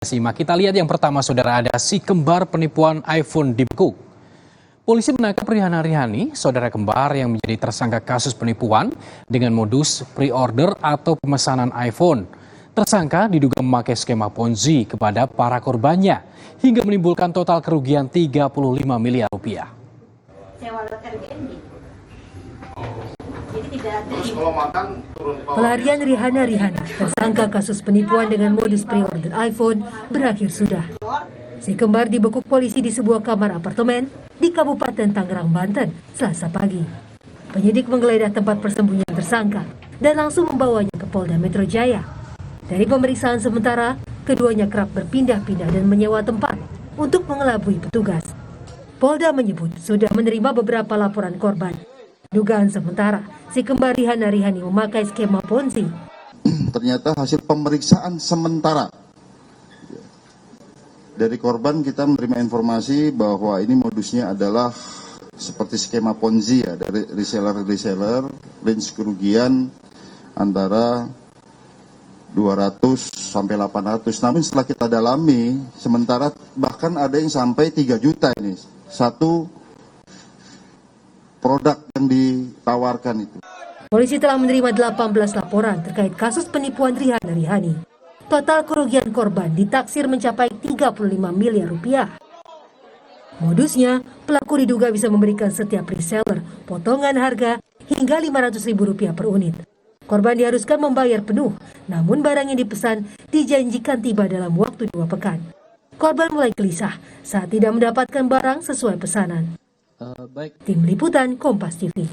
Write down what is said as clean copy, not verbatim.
Simak, kita lihat yang pertama, saudara, ada si kembar penipuan iPhone dibekuk. Polisi menangkap Rihana Rihani, saudara kembar yang menjadi tersangka kasus penipuan dengan modus pre-order atau pemesanan iPhone. Tersangka diduga memakai skema Ponzi kepada para korbannya hingga menimbulkan total kerugian 35 miliar rupiah. Pelarian Rihana Rihani, tersangka kasus penipuan dengan modus pre-order iPhone, berakhir sudah. Si kembar dibekuk polisi di sebuah kamar apartemen di Kabupaten Tangerang, Banten, Selasa pagi. Penyidik menggeledah tempat persembunyian tersangka dan langsung membawanya ke Polda Metro Jaya. Dari pemeriksaan sementara, keduanya kerap berpindah-pindah dan menyewa tempat untuk mengelabui petugas. Polda menyebut sudah menerima beberapa laporan korban. Dugaan sementara, si kembar Rihana Rihani memakai skema Ponzi. Ternyata hasil pemeriksaan sementara dari korban, kita menerima informasi bahwa ini modusnya adalah seperti skema Ponzi ya, dari reseller, range kerugian antara 200 sampai 800. Namun setelah kita dalami, sementara bahkan ada yang sampai 3 juta ini. Satu produk yang ditawarkan itu. Polisi telah menerima 18 laporan terkait kasus penipuan Rihana Rihani. Total kerugian korban ditaksir mencapai 35 miliar rupiah. Modusnya, pelaku diduga bisa memberikan setiap reseller potongan harga hingga Rp500.000 per unit. Korban diharuskan membayar penuh, namun barang yang dipesan dijanjikan tiba dalam waktu 2 pekan. Korban mulai gelisah saat tidak mendapatkan barang sesuai pesanan. Tim Liputan Kompas TV.